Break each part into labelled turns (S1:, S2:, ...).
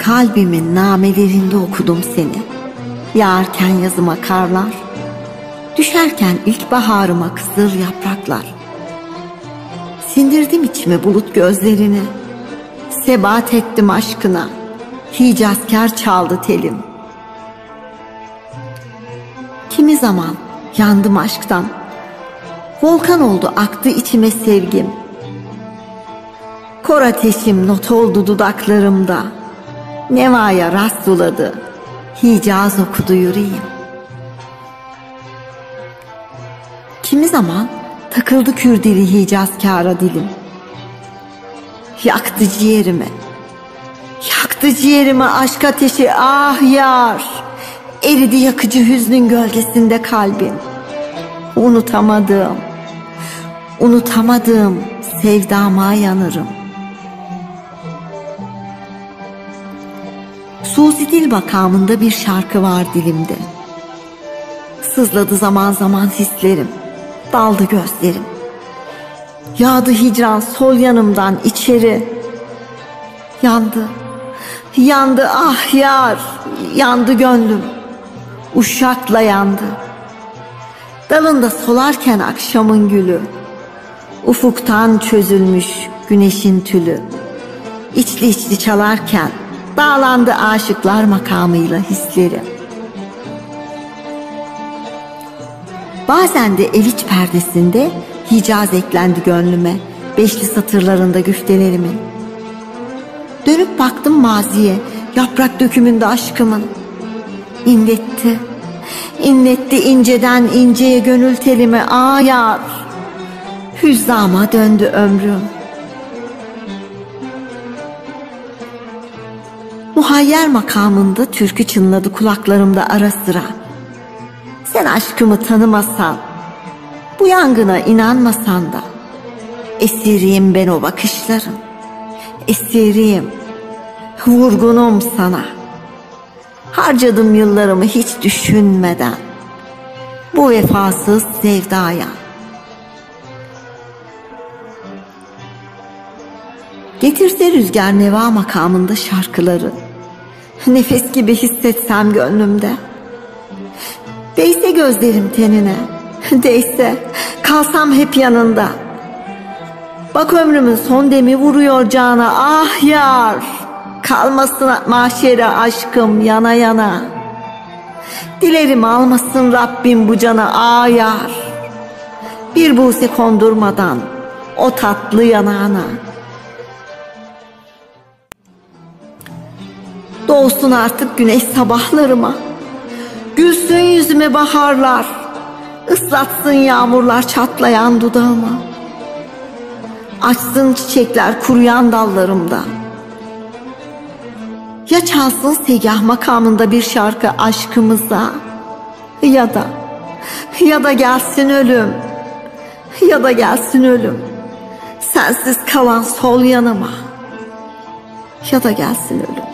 S1: Kalbimin namelerinde okudum seni. Yağarken yazıma karlar, düşerken ilkbaharıma kızıl yapraklar. Sindirdim içime bulut gözlerini, sebat ettim aşkına, hicazkar çaldı telim. Kimi zaman yandım aşktan, volkan oldu aktı içime sevgim. Kor ateşim not oldu dudaklarımda, nevaya rast buladı, Hicaz okudu yüreğim. Kimi zaman takıldı kürdili hicazkâra dilim. Yaktı ciğerimi, yaktı ciğerimi aşk ateşi, ah yar. Eridi yakıcı hüznün gölgesinde kalbim. Unutamadım, unutamadım sevdama yanırım. Suzi Dil makamında bir şarkı var dilimde. Sızladı zaman zaman hislerim, daldı gözlerim. Yağdı hicran sol yanımdan içeri. Yandı, yandı ah yar, yandı gönlüm. Uşakla yandı. Dalında solarken akşamın gülü, ufuktan çözülmüş güneşin tülü. İçli içli çalarken dağlandı aşıklar makamıyla hislerim. Bazen de el iç perdesinde Hicaz eklendi gönlüme, beşli satırlarında güftelerimin. Dönüp baktım maziye, yaprak dökümünde aşkımın. İnletti, inletti inceden inceye gönül telimi, ah yar. Hüzzama döndü ömrüm. Muhayyer makamında türkü çınladı kulaklarımda ara sıra. Sen aşkımı tanımasan, bu yangına inanmasan da, esiriyim ben o bakışların, esiriyim, vurgunum sana. Harcadım yıllarımı hiç düşünmeden, bu vefasız sevdaya. Getirse rüzgar neva makamında şarkıları, nefes gibi hissetsem gönlümde. Değse gözlerim tenine, değse kalsam hep yanında. Bak ömrümün son demi vuruyor cana, ah yar. Kalmasın mahşere aşkım yana yana. Dilerim almasın Rabbim bu cana, ah yar. Bir buse kondurmadan o tatlı yanağına. Doğsun artık güneş sabahlarıma, gülsün yüzüme baharlar, ıslatsın yağmurlar çatlayan dudağıma. Açsın çiçekler kuruyan dallarımda. Ya çalsın segah makamında bir şarkı aşkımıza, ya da gelsin ölüm, ya da gelsin ölüm, sensiz kalan sol yanıma. Ya da gelsin ölüm,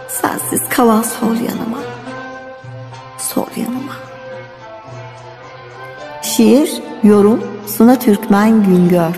S1: sensiz kalan sol yanıma, sol yanıma. Şiir, yorum Suna Türkmen Güngör.